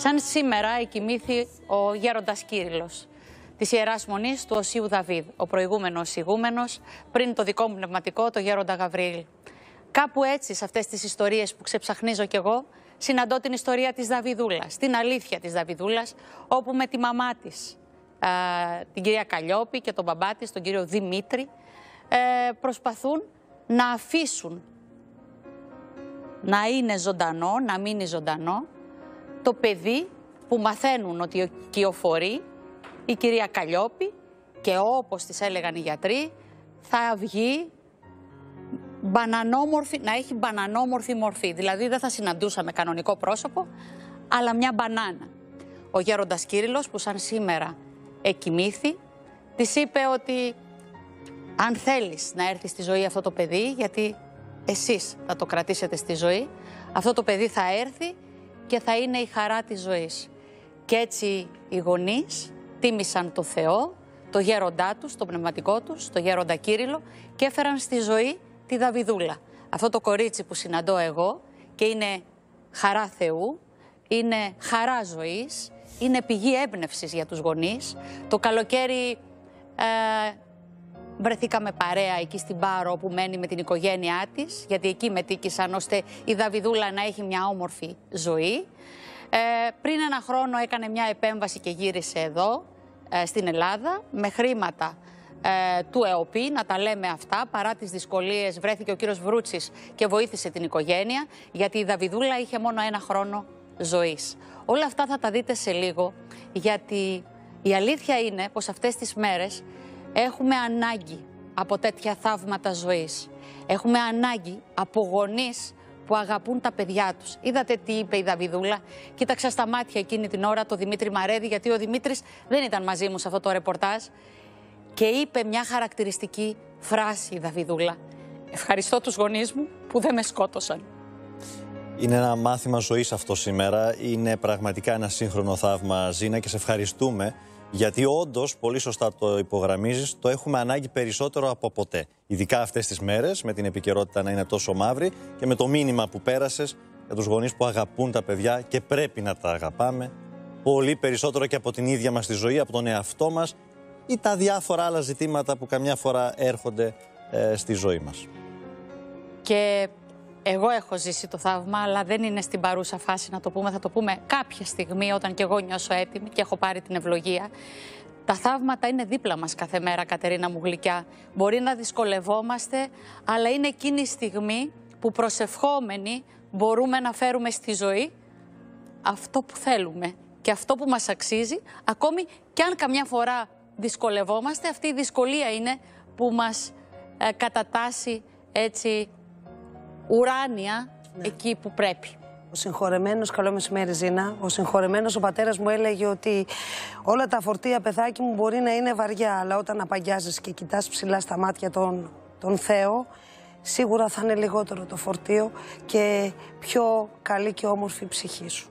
Σαν σήμερα εκοιμήθη ο γέροντας Κύριλλος της Ιεράς Μονής του Οσίου Δαβίδ, ο προηγούμενος ηγούμενος, πριν το δικό μου πνευματικό, το γέροντα Γαβριήλ. Κάπου έτσι, σε αυτές τις ιστορίες που ξεψαχνίζω κι εγώ, συναντώ την ιστορία της Δαβιδούλας, την αλήθεια της Δαβιδούλας, όπου με τη μαμά της, την κυρία Καλλιόπη, και τον μπαμπά της, τον κύριο Δημήτρη, προσπαθούν να αφήσουν να είναι ζωντανό, να μείνει ζωντανό, το παιδί που μαθαίνουν ότι κυοφορεί η κυρία Καλλιόπη, και όπως της έλεγαν οι γιατροί, θα βγει μπανανόμορφη, να έχει μπανανόμορφη μορφή. Δηλαδή δεν θα συναντούσαμε κανονικό πρόσωπο, αλλά μια μπανάνα. Ο γέροντας Κύριλλος, που σαν σήμερα εκοιμήθη, της είπε ότι αν θέλεις να έρθει στη ζωή αυτό το παιδί, γιατί εσείς θα το κρατήσετε στη ζωή, αυτό το παιδί θα έρθει και θα είναι η χαρά της ζωής. Και έτσι οι γονείς τίμησαν το Θεό, το γέροντά τους, το πνευματικό τους, το γέροντα Κύριλλο, και έφεραν στη ζωή τη Δαβιδούλα. Αυτό το κορίτσι που συναντώ εγώ και είναι χαρά Θεού, είναι χαρά ζωής, είναι πηγή έμπνευσης για τους γονείς. Το καλοκαίρι βρεθήκαμε παρέα εκεί στην Πάρο, που μένει με την οικογένειά της, γιατί εκεί μετήκησαν ώστε η Δαβιδούλα να έχει μια όμορφη ζωή. Πριν ένα χρόνο έκανε μια επέμβαση και γύρισε εδώ, στην Ελλάδα, με χρήματα του ΕΟΠΗ, να τα λέμε αυτά, παρά τις δυσκολίες βρέθηκε ο κύριος Βρούτσης και βοήθησε την οικογένεια, γιατί η Δαβιδούλα είχε μόνο ένα χρόνο ζωής. Όλα αυτά θα τα δείτε σε λίγο, γιατί η αλήθεια είναι πως αυτές τις μέρες έχουμε ανάγκη από τέτοια θαύματα ζωής. Έχουμε ανάγκη από γονείς που αγαπούν τα παιδιά τους. Είδατε τι είπε η Δαβιδούλα? Κοίταξα στα μάτια εκείνη την ώρα το Δημήτρη Μαρέδη, γιατί ο Δημήτρης δεν ήταν μαζί μου σε αυτό το ρεπορτάζ, και είπε μια χαρακτηριστική φράση η Δαβιδούλα: ευχαριστώ τους γονείς μου που δεν με σκότωσαν. Είναι ένα μάθημα ζωής αυτό σήμερα. Είναι πραγματικά ένα σύγχρονο θαύμα, Ζήνα, και σε ευχαριστούμε, γιατί όντως, πολύ σωστά το υπογραμμίζεις, το έχουμε ανάγκη περισσότερο από ποτέ. Ειδικά αυτές τις μέρες, με την επικαιρότητα να είναι τόσο μαύρη, και με το μήνυμα που πέρασες για τους γονείς που αγαπούν τα παιδιά και πρέπει να τα αγαπάμε πολύ περισσότερο και από την ίδια μας τη ζωή, από τον εαυτό μας ή τα διάφορα άλλα ζητήματα που καμιά φορά έρχονται στη ζωή μας. Και εγώ έχω ζήσει το θαύμα, αλλά δεν είναι στην παρούσα φάση να το πούμε. Θα το πούμε κάποια στιγμή, όταν και εγώ νιώσω έτοιμη και έχω πάρει την ευλογία. Τα θαύματα είναι δίπλα μας κάθε μέρα, Κατερίνα μου γλυκιά. Μπορεί να δυσκολευόμαστε, αλλά είναι εκείνη η στιγμή που προσευχόμενοι μπορούμε να φέρουμε στη ζωή αυτό που θέλουμε και αυτό που μας αξίζει, ακόμη και αν καμιά φορά δυσκολευόμαστε. Αυτή η δυσκολία είναι που μας κατατάσσει έτσι ουράνια, εκεί που πρέπει. Ο συγχωρεμένος, καλό μεσημέρι Ζήνα, ο συγχωρεμένος ο πατέρας μου έλεγε ότι όλα τα φορτία, παιδάκι μου, μπορεί να είναι βαριά, αλλά όταν απαγιάζεις και κοιτάς ψηλά στα μάτια τον Θεό, σίγουρα θα είναι λιγότερο το φορτίο και πιο καλή και όμορφη η ψυχή σου.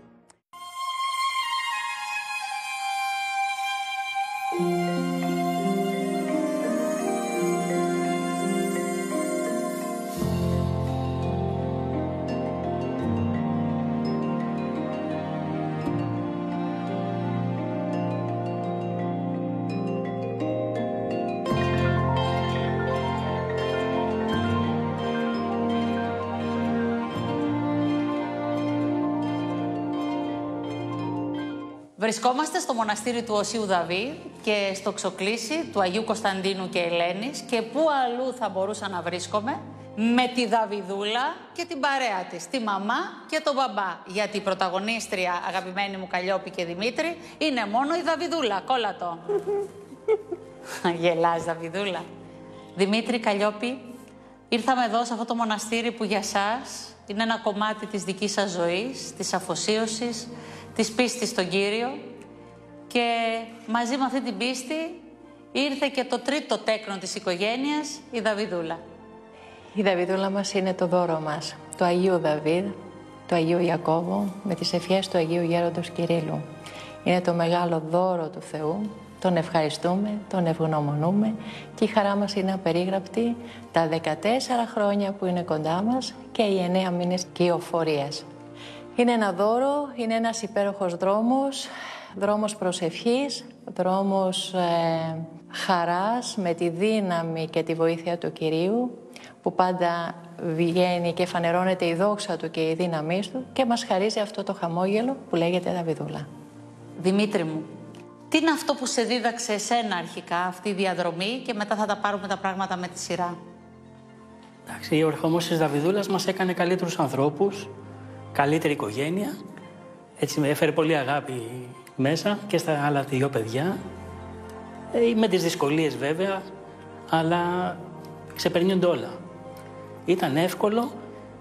Βρισκόμαστε στο μοναστήρι του Οσίου Δαβίδ και στο Ξοκλήσι του Αγίου Κωνσταντίνου και Ελένης, και πού αλλού θα μπορούσα να βρίσκομαι με τη Δαβιδούλα και την παρέα της, τη μαμά και τον μπαμπά. Γιατί η πρωταγωνίστρια, αγαπημένη μου Καλλιόπη και Δημήτρη, είναι μόνο η Δαβιδούλα. Κόλλατο. Γελάς, Δαβιδούλα. Δημήτρη, Καλλιόπη, ήρθαμε εδώ σε αυτό το μοναστήρι που για σας είναι ένα κομμάτι της δικής σας ζωής, της αφοσίωσης, της πίστης στον Κύριο, και μαζί με αυτή την πίστη ήρθε και το τρίτο τέκνο της οικογένειας, η Δαβιδούλα. Η Δαβιδούλα μας είναι το δώρο μας, του Αγίου Δαβίδ, του Αγίου Ιακώβου, με τις ευχές του Αγίου Γέροντος Κυρίλλου. Είναι το μεγάλο δώρο του Θεού, τον ευχαριστούμε, τον ευγνωμονούμε, και η χαρά μας είναι απερίγραπτη τα 14 χρόνια που είναι κοντά μας και οι 9 μήνες κυοφορίας. Είναι ένα δώρο, είναι ένας υπέροχος δρόμος, δρόμος προσευχής, δρόμος χαράς με τη δύναμη και τη βοήθεια του Κυρίου, που πάντα βγαίνει και φανερώνεται η δόξα του και η δύναμή του και μας χαρίζει αυτό το χαμόγελο που λέγεται Δαβιδούλα. Δημήτρη μου, τι είναι αυτό που σε δίδαξε εσένα αρχικά αυτή η διαδρομή και μετά θα τα πάρουμε τα πράγματα με τη σειρά? Εντάξει, ο ερχομός της Δαβιδούλας μας έκανε καλύτερους ανθρώπους, καλύτερη οικογένεια. Έτσι με έφερε πολύ αγάπη μέσα και στα άλλα 2 παιδιά. Με τις δυσκολίες βέβαια, αλλά ξεπερνιούνται όλα. Ήταν εύκολο,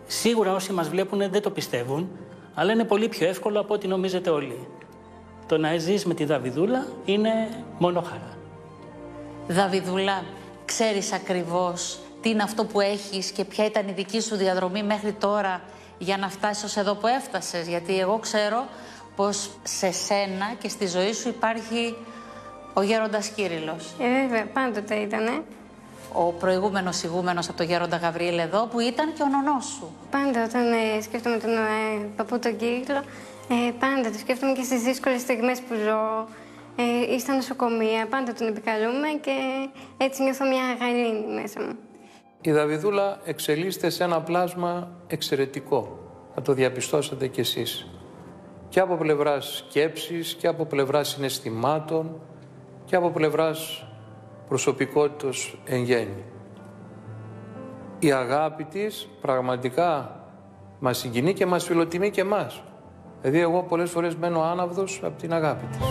σίγουρα όσοι μας βλέπουν δεν το πιστεύουν, αλλά είναι πολύ πιο εύκολο από ό,τι νομίζετε όλοι. Το να ζεις με τη Δαβιδούλα είναι μόνο χαρά. Δαβιδούλα, ξέρεις ακριβώς τι είναι αυτό που έχεις και ποια ήταν η δική σου διαδρομή μέχρι τώρα για να φτάσεις ως εδώ που έφτασες? Γιατί εγώ ξέρω πως σε σένα και στη ζωή σου υπάρχει ο Γέροντας Κύριλλος. Βέβαια, πάντοτε ήτανε. Ο προηγούμενος ηγούμενος από τον Γέροντα Γαβριήλ εδώ, που ήταν και ο νονός σου. Πάντα όταν σκέφτομαι τον παππού τον Κύριλλο, πάντα το σκέφτομαι και στις δύσκολες στιγμές που ζω ή στα νοσοκομεία. Πάντα τον επικαλούμε και έτσι νιώθω μια γαλήνη μέσα μου. Η Δαβιδούλα εξελίσσεται σε ένα πλάσμα εξαιρετικό. Θα το διαπιστώσατε κι εσείς. Και από πλευράς σκέψης και από πλευράς συναισθημάτων και από πλευράς προσωπικότητας εν γέννη. Η αγάπη της πραγματικά μας συγκινεί και μας φιλοτιμεί και εμάς. Δηλαδή εγώ πολλές φορές μένω άναυδος από την αγάπη της.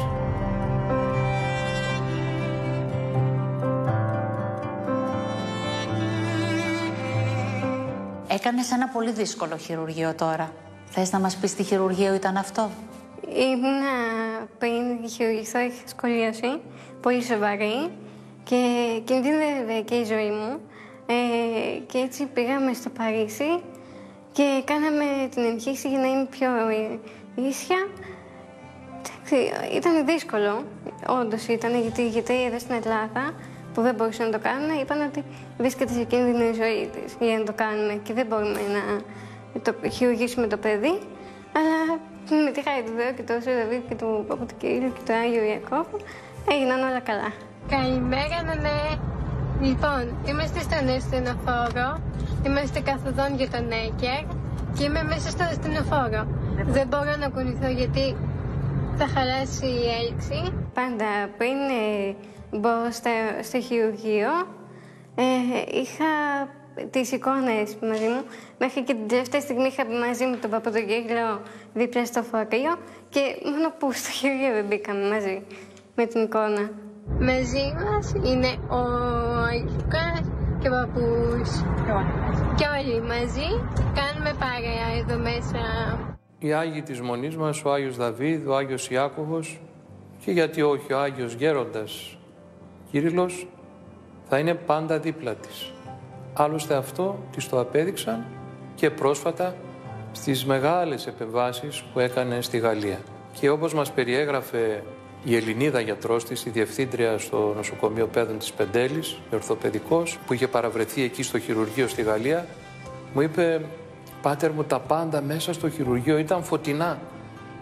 Έκανες ένα πολύ δύσκολο χειρουργείο τώρα. Θες να μας πεις τι χειρουργείο ήταν αυτό? Ήμουνα πριν χειρουργηθώ, είχα σκολίωση, πολύ σοβαρή και κινδύνευε και η ζωή μου. Και έτσι πήγαμε στο Παρίσι και κάναμε την εγχείρηση για να είμαι πιο ίσια. Ήταν δύσκολο, όντως ήταν, γιατί εδώ στην Ελλάδα που δεν μπορούσαν να το κάνουν, είπαν ότι βρίσκεται σε κίνδυνο η ζωή της για να το κάνουμε και δεν μπορούμε να το χειρουργήσουμε το παιδί. Αλλά με τη χάρη του Θεού και του Οσίου Δαβίδ και του Παππού του Κυρίλλου και του Άγιου Ιακώβου έγιναν όλα καλά. Καλημέρα, ναι. Λοιπόν, είμαστε στον ασθενοφόρο, είμαστε καθοδόν για τον Έκερ και είμαι μέσα στο ασθενοφόρο. Δεν μπορώ να κουνηθώ γιατί θα χαλάσει η έλξη. Πάντα πριν μπω στο χειρουργείο, είχα τις εικόνες μαζί μου. Μέχρι και την τελευταία στιγμή είχα μαζί μου τον Παππού τον Κύριλλο δίπλα στο φορείο και μόνο που στο χειρουργείο δεν μπήκαμε μαζί με την εικόνα. Μαζί μας είναι ο Αγιουκάς και ο Παππούς. Και όλοι μαζί κάνουμε παρέα εδώ μέσα. Οι Άγιοι της Μονής μας, ο Άγιος Δαβίδ, ο Άγιος Ιάκωβος και γιατί όχι ο Άγιος Γέροντας Κύριλλος θα είναι πάντα δίπλα της. Άλλωστε αυτό της το απέδειξαν και πρόσφατα στις μεγάλες επεμβάσεις που έκανε στη Γαλλία. Και όπως μας περιέγραφε η Ελληνίδα γιατρός της, η διευθύντρια στο νοσοκομείο Πέδων της Πεντέλης, ορθοπαιδικός, που είχε παραβρεθεί εκεί στο χειρουργείο στη Γαλλία, μου είπε: «Πάτερ μου, τα πάντα μέσα στο χειρουργείο ήταν φωτεινά.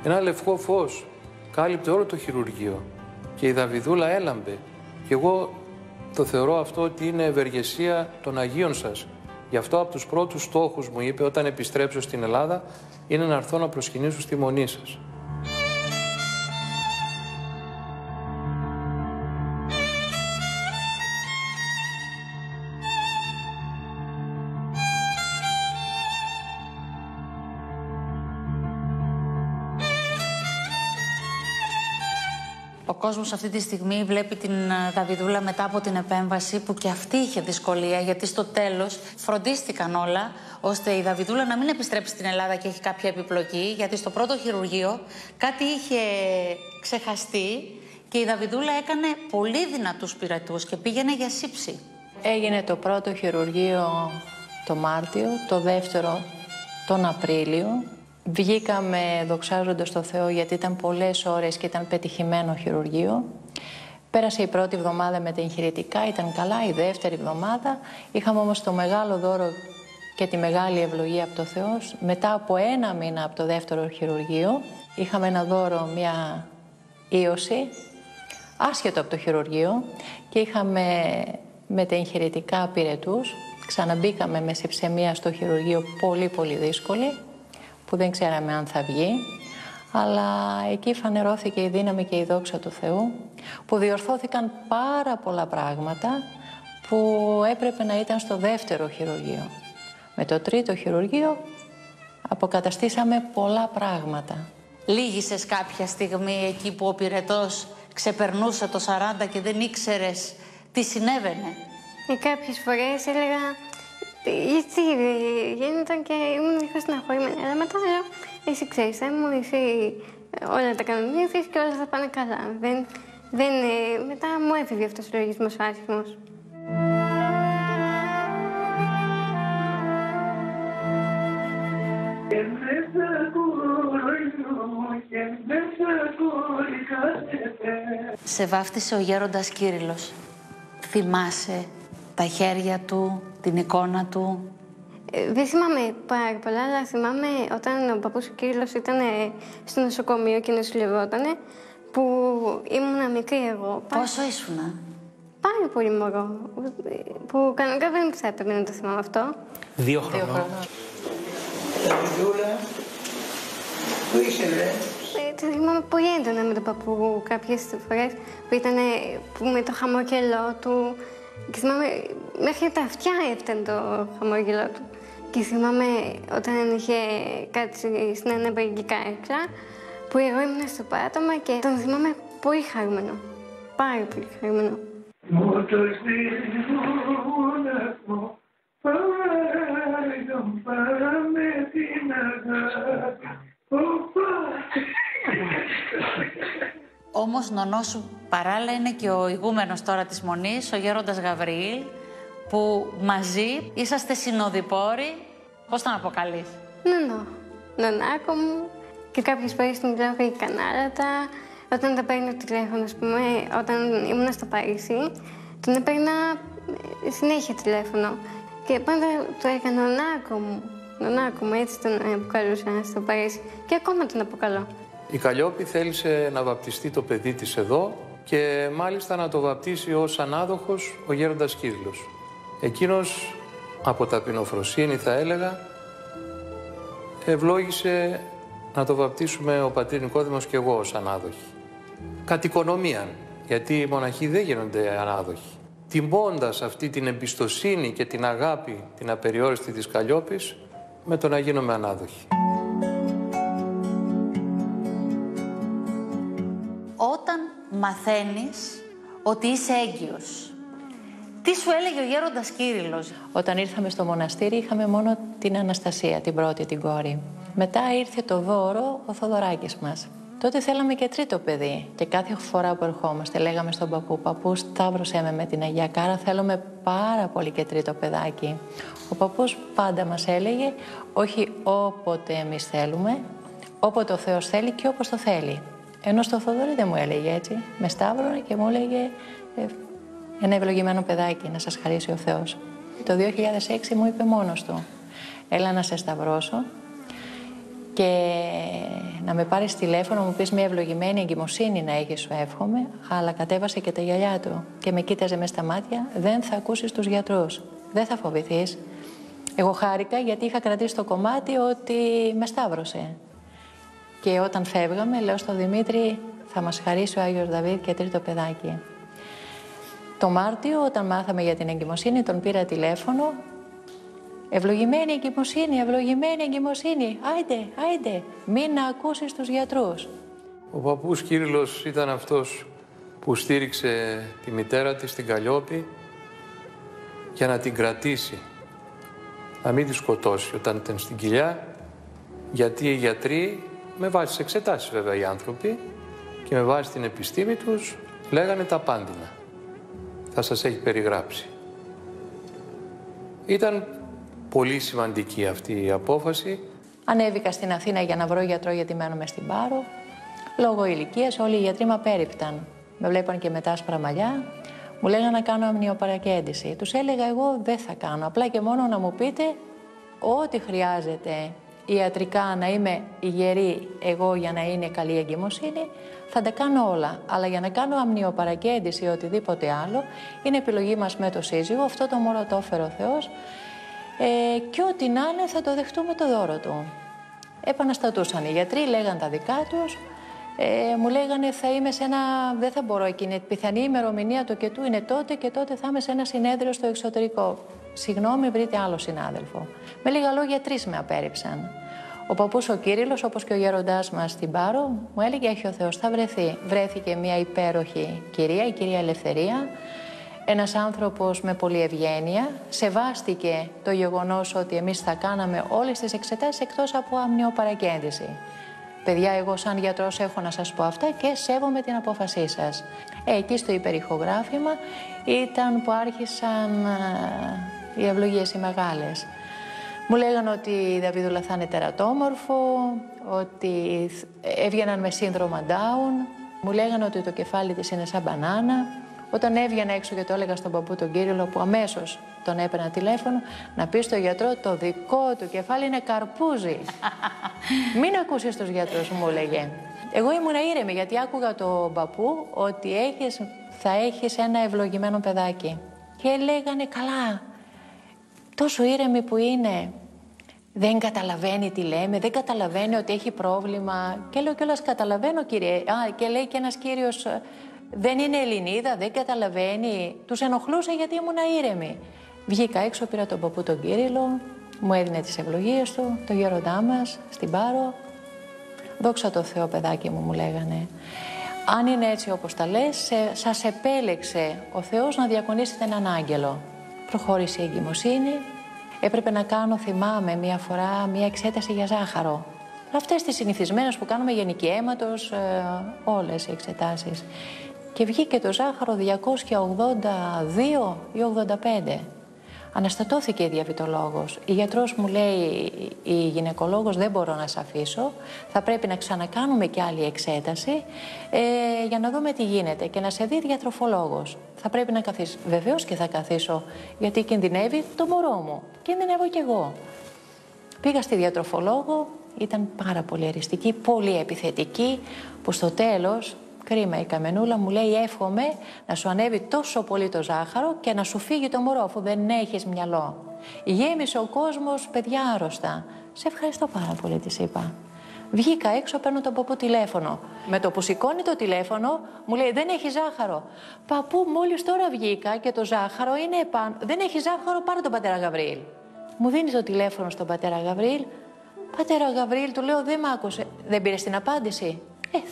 Ένα λευκό φως κάλυπτε όλο το χειρουργείο και η Δαβιδούλα έλαμπε. Και εγώ το θεωρώ αυτό ότι είναι ευεργεσία των Αγίων σας. Γι' αυτό από τους πρώτους στόχους μου είπε όταν επιστρέψω στην Ελλάδα είναι να έρθω να προσκυνήσω στη Μονή σας». Ο κόσμος αυτή τη στιγμή βλέπει την Δαβιδούλα μετά από την επέμβαση που και αυτή είχε δυσκολία, γιατί στο τέλος φροντίστηκαν όλα ώστε η Δαβιδούλα να μην επιστρέψει στην Ελλάδα και έχει κάποια επιπλοκή, γιατί στο πρώτο χειρουργείο κάτι είχε ξεχαστεί και η Δαβιδούλα έκανε πολύ δυνατούς πυρετούς και πήγαινε για σύψη. Έγινε το πρώτο χειρουργείο το Μάρτιο, το δεύτερο τον Απρίλιο. Βγήκαμε δοξάζοντας το Θεό γιατί ήταν πολλές ώρες και ήταν πετυχημένο χειρουργείο. Πέρασε η πρώτη εβδομάδα με τα εγχειρητικά, ήταν καλά, η δεύτερη εβδομάδα. Είχαμε όμως το μεγάλο δώρο και τη μεγάλη ευλογία από το Θεό, μετά από 1 μήνα από το δεύτερο χειρουργείο, είχαμε ένα δώρο, μια ίωση, άσχετο από το χειρουργείο, και είχαμε μετεγχειρητικά πυρετούς. Ξαναμπήκαμε με συψαιμία στο χειρουργείο πολύ δύσκολη, που δεν ξέραμε αν θα βγει, αλλά εκεί φανερώθηκε η δύναμη και η δόξα του Θεού, που διορθώθηκαν πάρα πολλά πράγματα που έπρεπε να ήταν στο δεύτερο χειρουργείο. Με το τρίτο χειρουργείο αποκαταστήσαμε πολλά πράγματα. Λύγησες κάποια στιγμή εκεί που ο πυρετός ξεπερνούσε το 40 και δεν ήξερες τι συνέβαινε? Κάποιες φορές έλεγα γιατί γίνεται και ήμουν λίγο στεναχωρημένη. Αλλά μετά λέω, εσύ ξέρεις, μου, εσύ όλα τα κανονίζεις και όλα θα πάνε καλά. Μετά μου έφυγε αυτός ο λογισμός άσχημος. Σε βάφτισε ο γέροντας Κύριλλος. Θυμάσαι τα χέρια του, την εικόνα του? Δεν θυμάμαι πάρα πολλά, αλλά θυμάμαι όταν ο παππούς ο Κύριλλος ήταν στο νοσοκομείο και νοσηλευότανε, που ήμουνα μικρή εγώ. Πόσο ήσουνα? Πάρα πολύ μωρό, που κανονικά δεν θα έπρεπε να το θυμάμαι αυτό. 2 χρονών. Δούλα, πού είσαι, βρε? Το θυμάμαι πολύ έντονα με τον παππού κάποιες φορές που με το χαμόγελό του. Και θυμάμαι μέχρι τα αυτιά έφτανε το χαμόγελό του. Και θυμάμαι όταν είχε κάτσει στην αναπαραγγικά έξα, που εγώ ήμουν στο πάτωμα και τον θυμάμαι πολύ χαρούμενο. Πάρα πολύ χαρούμενο. Όμως νονό σου παράλληλα είναι και ο ηγούμενος τώρα της Μονής, ο γέροντας Γαβριήλ, που μαζί είσαστε συνοδοιπόροι. Πώς τον αποκαλείς? Νονάκο μου. Και κάποιες φορές την μιλάω για κανάλατα. Όταν τα παίρνω τηλέφωνο, ας πούμε, όταν ήμουν στο Παρίσι, τον έπαιρνα συνέχεια τηλέφωνο. Και πάντα το έκανα νονάκο μου, έτσι τον αποκαλούσα στο Παρίσι. Και ακόμα τον αποκαλώ. Η Καλλιόπη θέλησε να βαπτιστεί το παιδί της εδώ και μάλιστα να το βαπτίσει ως ανάδοχος ο γέροντας Κύριλλος. Εκείνος, από ταπεινοφροσύνη θα έλεγα, ευλόγησε να το βαπτίσουμε ο πατήρ Νικόδημος και εγώ ως ανάδοχοι. Κατ' οικονομίαν, γιατί οι μοναχοί δεν γίνονται ανάδοχοι. Τιμώντας αυτή την εμπιστοσύνη και την αγάπη, την απεριόριστη της Καλλιόπης, με το να γίνομαι ανάδοχοι. Όταν μαθαίνεις ότι είσαι έγκυος, τι σου έλεγε ο γέροντας Κύριλλος? Όταν ήρθαμε στο μοναστήρι είχαμε μόνο την Αναστασία, την πρώτη, την κόρη. Μετά ήρθε το δώρο, ο Θοδωράκης μας. Τότε θέλαμε και τρίτο παιδί και κάθε φορά που ερχόμαστε λέγαμε στον παππού, παππού σταύρωσέ με την Αγία Κάρα, θέλουμε πάρα πολύ και τρίτο παιδάκι. Ο παππούς πάντα μας έλεγε, όχι όποτε εμείς θέλουμε, όποτε ο Θεός θέλει και όπως το θέλει. Ενώ στο Θοδωρή δεν μου έλεγε έτσι, με σταύρωνε και μου έλεγε ένα ευλογημένο παιδάκι να σας χαρίσει ο Θεός. Το 2006 μου είπε μόνος του, έλα να σε σταυρώσω και να με πάρεις τηλέφωνο, μου πεις μια ευλογημένη εγκυμοσύνη να έχεις, σου εύχομαι, αλλά κατέβασε και τα γυαλιά του και με κοίταζε μες στα μάτια, δεν θα ακούσεις τους γιατρούς, δεν θα φοβηθείς. Εγώ χάρηκα γιατί είχα κρατήσει το κομμάτι ότι με σταύρωσε. Και όταν φεύγαμε, λέω στον Δημήτρη, θα μας χαρίσει ο Άγιος Δαβίδ και τρίτο παιδάκι. Το Μάρτιο, όταν μάθαμε για την εγκυμοσύνη, τον πήρα τηλέφωνο. Ευλογημένη εγκυμοσύνη, ευλογημένη εγκυμοσύνη. Άιντε, άιντε, μην ακούσεις τους γιατρούς. Ο παππούς Κύριλλος ήταν αυτός που στήριξε τη μητέρα της, την Καλλιόπη, για να την κρατήσει. Να μην τη σκοτώσει όταν ήταν στην κοιλιά, γιατί οι γιατροί, με βάση τις εξετάσεις βέβαια οι άνθρωποι, και με βάση την επιστήμη τους, λέγανε τα πάντινα. Θα σας έχει περιγράψει. Ήταν πολύ σημαντική αυτή η απόφαση. Ανέβηκα στην Αθήνα για να βρω γιατρό γιατί μένουμε στην Πάρο. Λόγω ηλικίας όλοι οι γιατροί με απέρριπταν. Με βλέπαν και με τα άσπρα μαλλιά. Μου λέγανε να κάνω αμνιοπαρακέντηση. Τους έλεγα εγώ δεν θα κάνω. Απλά και μόνο να μου πείτε ό,τι χρειάζεται ιατρικά να είμαι γερή εγώ για να είναι καλή εγκυμοσύνη, θα τα κάνω όλα. Αλλά για να κάνω αμνιοπαρακέντηση ή οτιδήποτε άλλο, είναι επιλογή μας με το σύζυγο. Αυτό το μωρό το έφερε ο Θεός και ό,τι να είναι θα το δεχτούμε το δώρο του. Επαναστατούσαν οι γιατροί, λέγαν τα δικά τους. Μου λέγανε θα είμαι σε ένα, δεν θα μπορώ εκείνη, η πιθανή ημερομηνία το και του είναι τότε και τότε θα είμαι σε ένα συνέδριο στο εξωτερικό. Συγγνώμη, βρείτε άλλο συνάδελφο. Με λίγα λόγια 3 με απέρριψαν. Ο παππούς ο Κύριλλος, όπως και ο γέροντάς μας στην Πάρο, μου έλεγε έχει ο Θεός, θα βρεθεί. Βρέθηκε μια υπέροχη κυρία, η κυρία Ελευθερία, ένας άνθρωπος με πολλή ευγένεια, σεβάστηκε το γεγονός ότι εμείς θα κάναμε όλες τις εξετάσεις εκτός από αμνιοπαρακέντηση. Παιδιά, εγώ σαν γιατρός έχω να σας πω αυτά και σέβομαι την απόφασή σας. Εκεί στο υπερηχογράφημα ήταν που άρχισαν οι ευλογίες οι μεγάλες. Μου λέγανε ότι η Δαβίδουλα θα είναι τερατόμορφο, ότι έβγαιναν με σύνδρομο Down. Μου λέγανε ότι το κεφάλι της είναι σαν μπανάνα. Όταν έβγαινα έξω και το έλεγα στον παππού τον Κύριλλο, που αμέσως τον έπαιρνα τηλέφωνο, να πει στο γιατρό το δικό του κεφάλι είναι καρπούζι. Μην ακούσεις τους γιατρούς, μου έλεγε. Εγώ ήμουν ήρεμη γιατί άκουγα τον παππού ότι θα έχεις ένα ευλογημένο παιδάκι. Και λέγανε καλά, τόσο ήρεμη που είναι. Δεν καταλαβαίνει τι λέμε, δεν καταλαβαίνει ότι έχει πρόβλημα. Και λέω κιόλας καταλαβαίνω κύριε. Και λέει και ένας κύριος, δεν είναι Ελληνίδα, δεν καταλαβαίνει. Τους ενοχλούσα γιατί ήμουν ήρεμη. Βγήκα έξω, πήρα τον παππού τον Κύριλλο, μου έδινε τις ευλογίες του, το γέροντά μας στην Πάρο. Δόξα τω Θεώ, παιδάκι μου, μου λέγανε. Αν είναι έτσι όπως τα λες, σας επέλεξε ο Θεός να διακονήσετε έναν άγγελο. Προχώρησε η εγκυμοσύνη. Έπρεπε να κάνω, θυμάμαι, μία φορά μία εξέταση για ζάχαρο. Αυτές τις συνηθισμένες που κάνουμε γενική αίματος, όλες οι εξετάσεις. Και βγήκε το ζάχαρο 282 ή 85. Αναστατώθηκε η διαβητολόγος. Η γιατρός μου λέει, η γυναικολόγος, δεν μπορώ να σε αφήσω. Θα πρέπει να ξανακάνουμε και άλλη εξέταση για να δούμε τι γίνεται και να σε δει διατροφολόγος. Θα πρέπει να καθίσεις. Βεβαίως και θα καθίσω, γιατί κινδυνεύει το μωρό μου. Κινδυνεύω κι εγώ. Πήγα στη διατροφολόγο, ήταν πάρα πολύ αριστική, πολύ επιθετική, που στο τέλος, κρίμα η καμενούλα, μου λέει εύχομαι να σου ανέβει τόσο πολύ το ζάχαρο και να σου φύγει το μωρό αφού δεν έχεις μυαλό. Γέμισε ο κόσμος παιδιά άρρωστα. Σε ευχαριστώ πάρα πολύ, της είπα. Βγήκα έξω, παίρνω τον παππού τηλέφωνο. Με το που σηκώνει το τηλέφωνο, μου λέει δεν έχει ζάχαρο. Παππού, μόλις τώρα βγήκα και το ζάχαρο είναι επάνω. Δεν έχει ζάχαρο, πάρε τον πατέρα Γαβρίλ. Μου δίνει το τηλέφωνο στον πατέρα Γαβρίλ. Πατέρα Γαβρίλ, του λέω δεν μ' άκουσε. Δεν πήρε την απάντηση.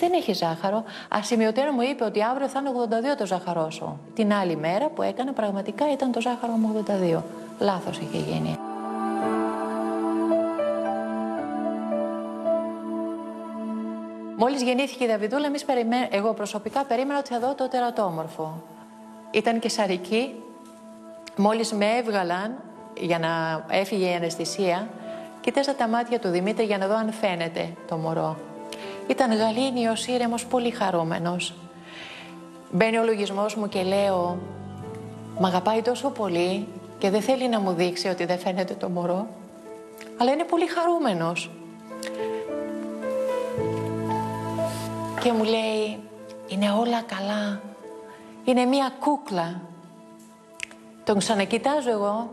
Δεν έχει ζάχαρο. Ασημειωτέρα μου είπε ότι αύριο θα είναι 82 το ζάχαρό σου. Την άλλη μέρα που έκανε πραγματικά ήταν το ζάχαρο μου 82. Λάθος είχε γίνει. Μόλις γεννήθηκε η Δαβιδούλα, εγώ προσωπικά περίμενα ότι θα δω το τερατόμορφο. Ήταν καισαρική. Μόλις με έβγαλαν για να έφυγε η αναισθησία, κοίταζα τα μάτια του Δημήτρη για να δω αν φαίνεται το μωρό. Ήταν γαλήνιος, ήρεμος, πολύ χαρούμενος. Μπαίνει ο λογισμός μου και λέω «Μ' αγαπάει τόσο πολύ και δεν θέλει να μου δείξει ότι δεν φαίνεται το μωρό, αλλά είναι πολύ χαρούμενος». Και μου λέει «Είναι όλα καλά, είναι μία κούκλα». Τον ξανακοιτάζω εγώ,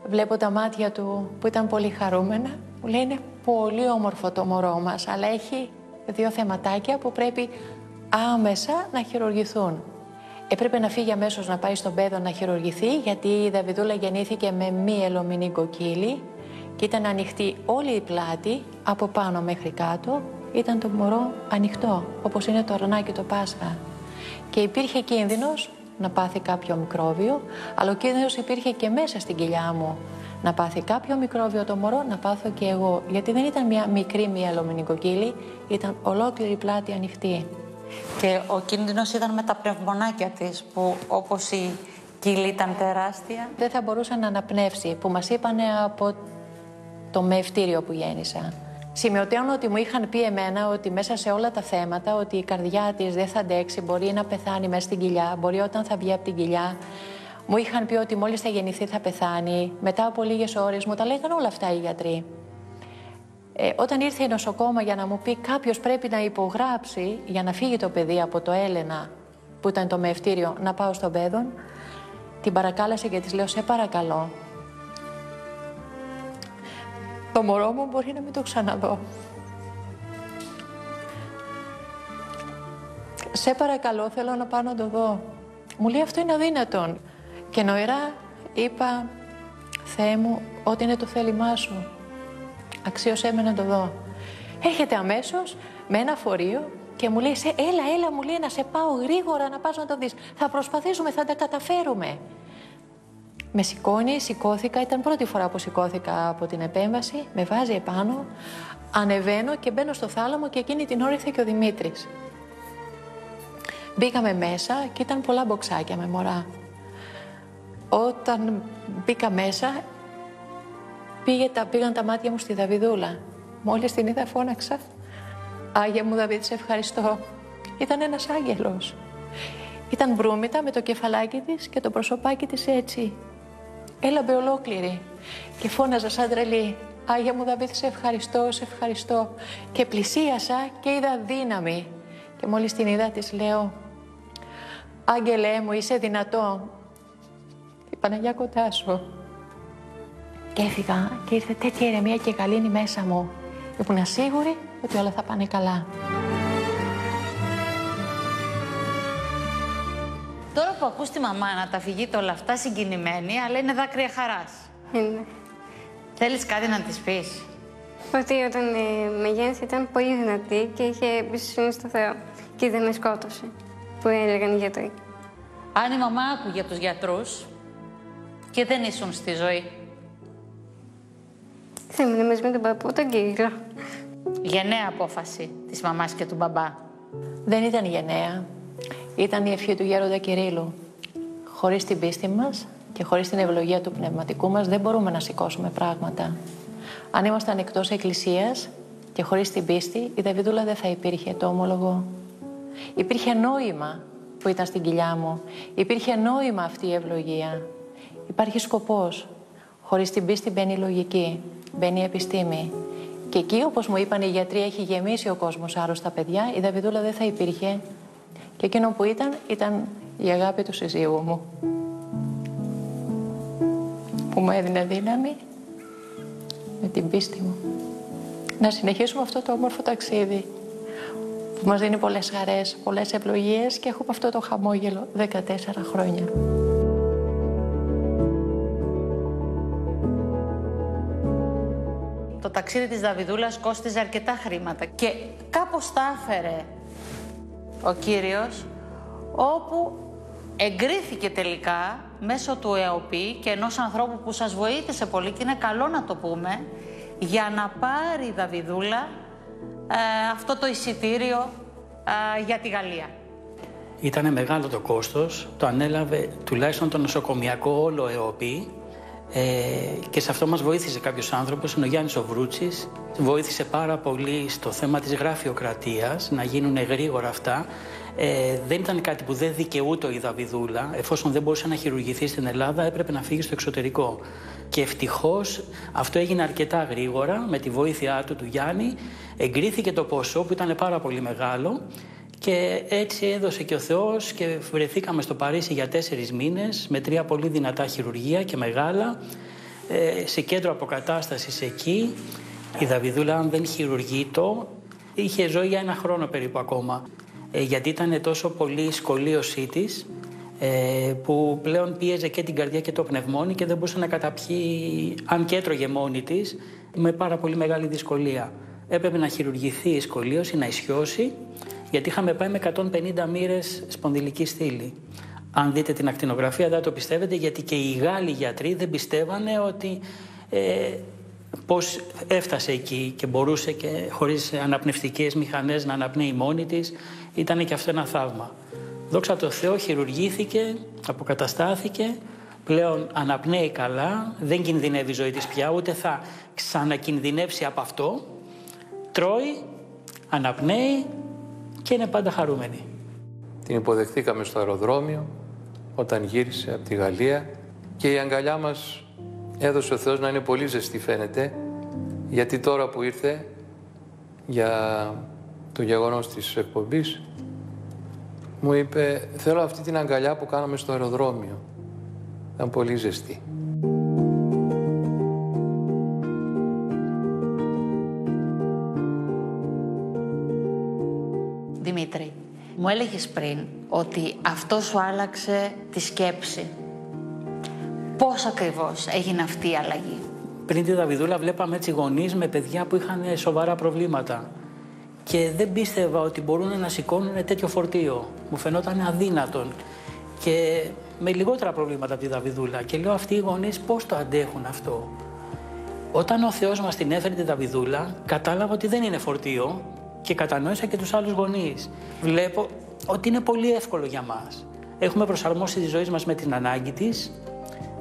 βλέπω τα μάτια του που ήταν πολύ χαρούμενα. Μου λέει «Είναι πολύ όμορφο το μωρό μας, αλλά έχει 2 θεματάκια που πρέπει άμεσα να χειρουργηθούν». Έπρεπε να φύγει αμέσως να πάει στον παιδό να χειρουργηθεί, γιατί η Δαβιδούλα γεννήθηκε με μη μηνυκοκύλη και ήταν ανοιχτή όλη η πλάτη, από πάνω μέχρι κάτω. Ήταν το μωρό ανοιχτό, όπως είναι το αρνάκι το Πάσχα. Και υπήρχε κίνδυνος να πάθει κάποιο μικρόβιο, αλλά ο κίνδυνος υπήρχε και μέσα στην κοιλιά μου. Να πάθει κάποιο μικρόβιο το μωρό, να πάθω και εγώ. Γιατί δεν ήταν μια μικρή μυελομηνικοκύλη, ήταν ολόκληρη πλάτη ανοιχτή. Και ο κίνδυνος ήταν με τα πνευμονάκια της, που όπως η κύλη ήταν τεράστια. Δεν θα μπορούσε να αναπνεύσει, που μας είπανε από το μεευτήριο που γέννησα. Σημειωτέων ότι μου είχαν πει εμένα ότι μέσα σε όλα τα θέματα ότι η καρδιά της δεν θα αντέξει, μπορεί να πεθάνει μέσα στην κοιλιά, μπορεί όταν θα βγει από την κοιλιά. Μου είχαν πει ότι μόλις θα γεννηθεί θα πεθάνει. Μετά από λίγες ώρες μου τα λέγανε όλα αυτά οι γιατροί. Όταν ήρθε η νοσοκόμα για να μου πει κάποιος πρέπει να υπογράψει για να φύγει το παιδί από το Έλενα, που ήταν το μευτήριο, να πάω στον Πέδον, την παρακάλεσα και της λέω: σε παρακαλώ, το μωρό μου μπορεί να μην το ξαναδώ. Σε παρακαλώ, θέλω να πάω να το δω. Μου λέει: αυτό είναι αδύνατον. Και νοηρά είπα: Θεέ μου, ό,τι είναι το θέλημά σου, αξίωσέ με να το δω. Έρχεται αμέσως με ένα φορείο και μου λέει: έλα, μου λέει, να σε πάω γρήγορα να πας να το δεις. Θα προσπαθήσουμε, θα τα καταφέρουμε. Με σηκώνει, σηκώθηκα, ήταν πρώτη φορά που σηκώθηκα από την επέμβαση, με βάζει επάνω, ανεβαίνω και μπαίνω στο θάλαμο και εκείνη την ώρα ήρθε και ο Δημήτρης. Μπήκαμε μέσα και ήταν πολλά μποξάκια με μωρά. Όταν μπήκα μέσα, πήγαν τα μάτια μου στη Δαβιδούλα. Μόλις την είδα φώναξα: Άγια μου Δαβίδ, σε ευχαριστώ. Ήταν ένας άγγελος. Ήταν βρούμητα με το κεφαλάκι της και το προσωπάκι της έτσι. Έλαμπε ολόκληρη. Και φώναζα σαν τρελή: Άγια μου Δαβίδ, σε ευχαριστώ, σε ευχαριστώ. Και πλησίασα και είδα δύναμη. Και μόλις την είδα της λέω: Άγγελέ μου, είσαι δυνατό. Η Παναγιά κοντά σου. Και έφυγα και ήρθε τέτοια ηρεμία και γαλήνη μέσα μου. Ήμουν σίγουρη ότι όλα θα πάνε καλά. Τώρα που ακούς τη μαμά να τα φυγείτε όλα αυτά συγκινημένη, αλλά είναι δάκρυα χαράς. Είναι. Θέλεις κάτι να της πεις? Ότι όταν με γέννησε ήταν πολύ δυνατή και είχε εμπιστοσύνη στο Θεό και δεν με σκότωσε, που έλεγαν οι γιατροί. Αν η μαμά άκουγε τους γιατρούς και δεν ήσουν στη ζωή, θα ήμουν μαζί με τον παππού, τον Κύριλο. γενναία απόφαση της μαμάς και του μπαμπά. Δεν ήταν γενναία. Ήταν η ευχή του γέροντα Κυρίλου. Χωρίς την πίστη μας και χωρίς την ευλογία του πνευματικού μας δεν μπορούμε να σηκώσουμε πράγματα. Αν ήμασταν εκτός εκκλησίας και χωρίς την πίστη, η Δαβιδούλα δεν θα υπήρχε, το ομολογώ. Υπήρχε νόημα που ήταν στην κοιλιά μου. Υπήρχε νόημα αυτή η ευλογία. Υπάρχει σκοπός. Χωρίς την πίστη μπαίνει η λογική, μπαίνει η επιστήμη. Και εκεί, όπως μου είπαν οι γιατροί, έχει γεμίσει ο κόσμος άρρωστα παιδιά, η Δαβιδούλα δεν θα υπήρχε. Και εκείνο που ήταν η αγάπη του συζύγου μου, που μου έδινε δύναμη με την πίστη μου. Να συνεχίσουμε αυτό το όμορφο ταξίδι που μας δίνει πολλές χαρές, πολλές ευλογίες και έχουμε αυτό το χαμόγελο 14 χρόνια. Το ταξίδι της Δαβιδούλας κόστιζε αρκετά χρήματα και κάπως τα έφερε ο Κύριος, όπου εγκρίθηκε τελικά μέσω του ΕΟΠΗ και ενός ανθρώπου που σας βοήθησε πολύ και είναι καλό να το πούμε, για να πάρει η Δαβιδούλα αυτό το εισιτήριο για τη Γαλλία. Ήτανε μεγάλο το κόστος, το ανέλαβε τουλάχιστον το νοσοκομιακό όλο ΕΟΠΗ και σε αυτό μας βοήθησε κάποιος άνθρωπος, είναι ο Γιάννης ο Βρούτσης. Βοήθησε πάρα πολύ στο θέμα της γραφειοκρατίας, να γίνουν γρήγορα αυτά. Δεν ήταν κάτι που δεν δικαιούτο η Δαβιδούλα. Εφόσον δεν μπορούσε να χειρουργηθεί στην Ελλάδα, έπρεπε να φύγει στο εξωτερικό. Και ευτυχώς αυτό έγινε αρκετά γρήγορα, με τη βοήθειά του Γιάννη. Εγκρίθηκε το ποσό που ήταν πάρα πολύ μεγάλο και έτσι έδωσε και ο Θεός και βρεθήκαμε στο Παρίσι για 4 μήνες με 3 πολύ δυνατά χειρουργεία και μεγάλα, σε κέντρο αποκατάστασης εκεί. Η Δαβιδούλα, αν δεν χειρουργείτο, είχε ζωή για 1 χρόνο περίπου ακόμα. Γιατί ήταν τόσο πολύ η σκολίωσή της, που πλέον πίεζε και την καρδιά και το πνευμόνι και δεν μπορούσε να καταπιεί, αν και έτρωγε μόνη της, με πάρα πολύ μεγάλη δυσκολία. Έπρεπε να χειρουργηθεί η σκολίωση, να ισιώσει, γιατί είχαμε πάει με 150 μοίρες σπονδυλική στήλη. Αν δείτε την ακτινογραφία δεν το πιστεύετε, γιατί και οι Γάλλοι γιατροί δεν πιστεύανε ότι πώς έφτασε εκεί και μπορούσε και χωρίς αναπνευστικές μηχανές να αναπνέει μόνη της. Ήταν και αυτό ένα θαύμα. Δόξα τω Θεώ, χειρουργήθηκε, αποκαταστάθηκε, πλέον αναπνέει καλά, δεν κινδυνεύει η ζωή της πια, ούτε θα ξανακινδυνεύσει από αυτό. Τρώει, αναπνέει και είναι πάντα χαρούμενη. Την υποδεχτήκαμε στο αεροδρόμιο, όταν γύρισε από τη Γαλλία, και η αγκαλιά μας έδωσε ο Θεός να είναι πολύ ζεστή, φαίνεται, γιατί τώρα που ήρθε για το γεγονός της εκπομπής μου είπε, θέλω αυτή την αγκαλιά που κάναμε στο αεροδρόμιο. Ήταν πολύ ζεστή. Δημήτρη, μου έλεγες πριν ότι αυτό σου άλλαξε τη σκέψη. Πώς ακριβώς έγινε αυτή η αλλαγή? Πριν τη Δαβιδούλα βλέπαμε έτσι γονείς με παιδιά που είχαν σοβαρά προβλήματα και δεν πίστευα ότι μπορούν να σηκώνουν τέτοιο φορτίο. Μου φαινόταν αδύνατον και με λιγότερα προβλήματα από τη Δαβιδούλα. Και λέω, αυτοί οι γονείς πώς το αντέχουν αυτό? Όταν ο Θεός μας την έφερε τη Δαβιδούλα, κατάλαβα ότι δεν είναι φορτίο και κατανόησα και τους άλλους γονείς. Βλέπω ότι είναι πολύ εύκολο για μας. Έχουμε προσαρμόσει τη ζωή μας με την ανάγκη της.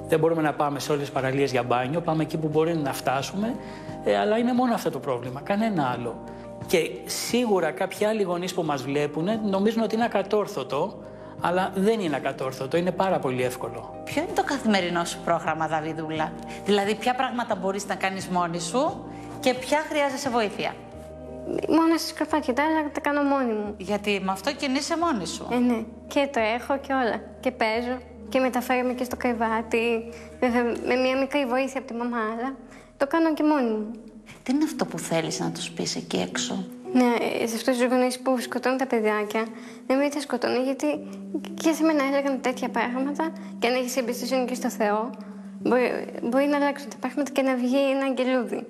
Δεν μπορούμε να πάμε σε όλες τις παραλίες για μπάνιο, πάμε εκεί που μπορεί να φτάσουμε, αλλά είναι μόνο αυτό το πρόβλημα, κανένα άλλο. Και σίγουρα κάποιοι άλλοι γονείς που μας βλέπουν νομίζουν ότι είναι ακατόρθωτο, αλλά δεν είναι ακατόρθωτο, είναι πάρα πολύ εύκολο. Ποιο είναι το καθημερινό σου πρόγραμμα, Δαβιδούλα? Δηλαδή, ποια πράγματα μπορείς να κάνεις μόνη σου και ποια χρειάζεσαι βοήθεια? Μόνο στις κροφάκια, τα άλλα τα κάνω μόνη μου. Γιατί με αυτό κινείσαι μόνη σου. Ναι, και το έχω και όλα. Και παίζω και μεταφέρομαι και στο κρεβάτι. Βέβαια, με μια μικρή βοήθεια από τη μαμά, αλλά το κάνω και μόνη μου. Τι είναι αυτό που θέλεις να τους πεις εκεί έξω? Ναι, σε αυτούς τους γονείς που σκοτώνουν τα παιδάκια, να μην τα σκοτώνουν, γιατί και σε μένα έλεγαν τέτοια πράγματα. Και αν έχεις εμπιστοσύνη και στο Θεό, μπορεί να αλλάξουν τα πράγματα και να βγει ένα αγγελούδι.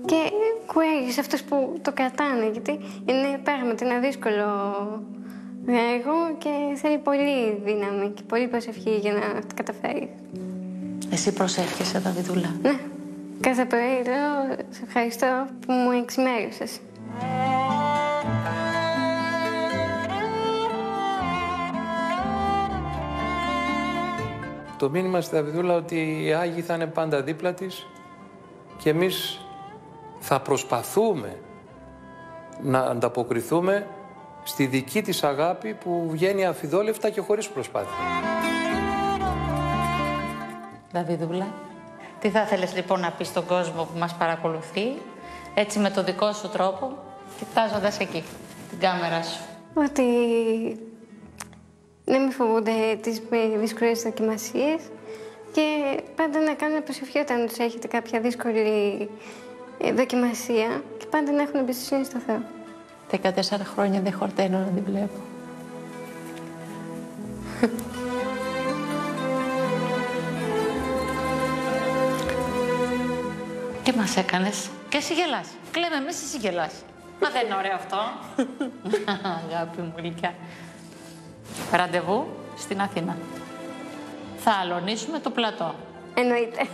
Και κουράγιο σε αυτούς που το κρατάνε, γιατί είναι πράγματι ένα δύσκολο έργο και θέλει πολύ δύναμη και πολύ προσευχή για να το καταφέρει. Εσύ προσεύχεσαι, Δαβιδούλα? Ναι. Κάθε πρωί λέω, σε ευχαριστώ που μου εξημέρωσες. Το μήνυμα στη Δαβιδούλα ότι οι Άγιοι θα είναι πάντα δίπλα της και εμείς θα προσπαθούμε να ανταποκριθούμε στη δική της αγάπη που βγαίνει αφιδόλευτα και χωρίς προσπάθεια. Δαβιδούλα, τι θα ήθελες λοιπόν να πεις στον κόσμο που μας παρακολουθεί, έτσι με το δικό σου τρόπο, κοιτάζοντας εκεί, την κάμερα σου? Ότι δεν με φοβούνται τις δύσκολες δοκιμασίες και πάντα να κάνουν προσευχή όταν τους έχετε κάποια δύσκολη δοκιμασία και πάντα να έχουν εμπιστοσύνη στο Θεό. 14 χρόνια δεν χορταίνω να την βλέπω. Τι μας έκανες? Και εσύ γελάς. Κλαίμε εμείς, εσύ γελάς. Μα δεν είναι ωραίο αυτό? Αγάπη μου γλυκιά. Ραντεβού στην Αθήνα. Θα αλωνίσουμε το πλατό. Εννοείται.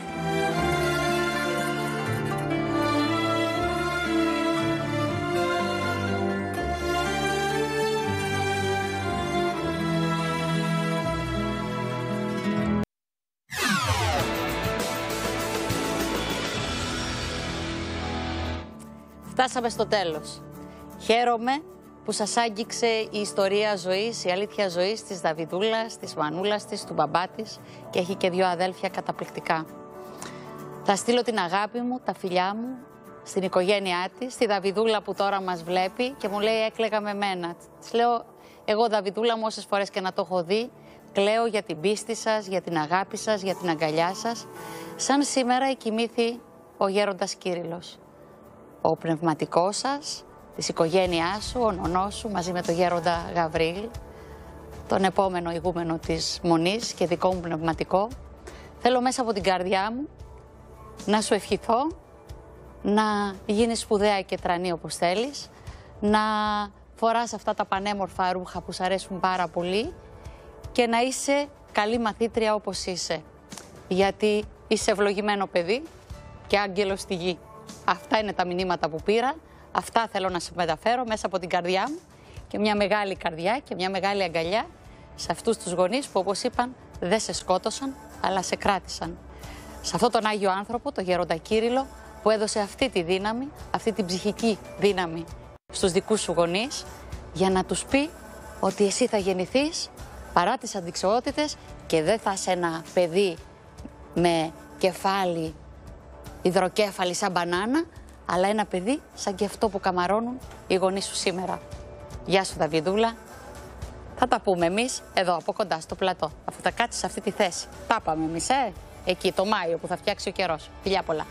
Φτάσαμε στο τέλος. Χαίρομαι που σας άγγιξε η ιστορία ζωής, η αλήθεια ζωής της Δαβιδούλας, της μανούλας της, του μπαμπά της και έχει και 2 αδέλφια καταπληκτικά. Θα στείλω την αγάπη μου, τα φιλιά μου στην οικογένειά της, στη Δαβιδούλα που τώρα μας βλέπει και μου λέει έκλαιγα με μένα. Της λέω, εγώ Δαβιδούλα μου όσες φορές και να το έχω δει, κλαίω για την πίστη σας, για την αγάπη σας, για την αγκαλιά σας. Σαν σήμερα εκοιμήθη ο γέροντας Κύριλλος. Ο πνευματικός σας, της οικογένειάς σου, ο νονός σου, μαζί με τον γέροντα Γαβρίλ, τον επόμενο ηγούμενο της Μονής και δικό μου πνευματικό. Θέλω μέσα από την καρδιά μου να σου ευχηθώ να γίνεις σπουδαία και τρανή όπως θέλεις, να φοράς αυτά τα πανέμορφα ρούχα που σ' αρέσουν πάρα πολύ και να είσαι καλή μαθήτρια όπως είσαι. Γιατί είσαι ευλογημένο παιδί και άγγελος στη γη. Αυτά είναι τα μηνύματα που πήρα, αυτά θέλω να σε μεταφέρω μέσα από την καρδιά μου και μια μεγάλη καρδιά και μια μεγάλη αγκαλιά σε αυτούς τους γονείς που όπως είπαν δεν σε σκότωσαν αλλά σε κράτησαν. Σε αυτόν τον Άγιο άνθρωπο, τον γέροντα Κύριλλο, που έδωσε αυτή τη δύναμη, αυτή την ψυχική δύναμη στους δικούς σου γονείς για να τους πει ότι εσύ θα γεννηθείς παρά τις αντιξοότητες και δεν θα είσαι ένα παιδί με κεφάλι υδροκέφαλη σαν μπανάνα, αλλά ένα παιδί σαν και αυτό που καμαρώνουν οι γονείς σου σήμερα. Γεια σου Δαβιδούλα. Θα τα πούμε εμείς εδώ από κοντά στο πλατό, αφού θα κάτσεις σε αυτή τη θέση. Τα πάμε εμείς, εκεί το Μάιο που θα φτιάξει ο καιρός. Φιλιά πολλά.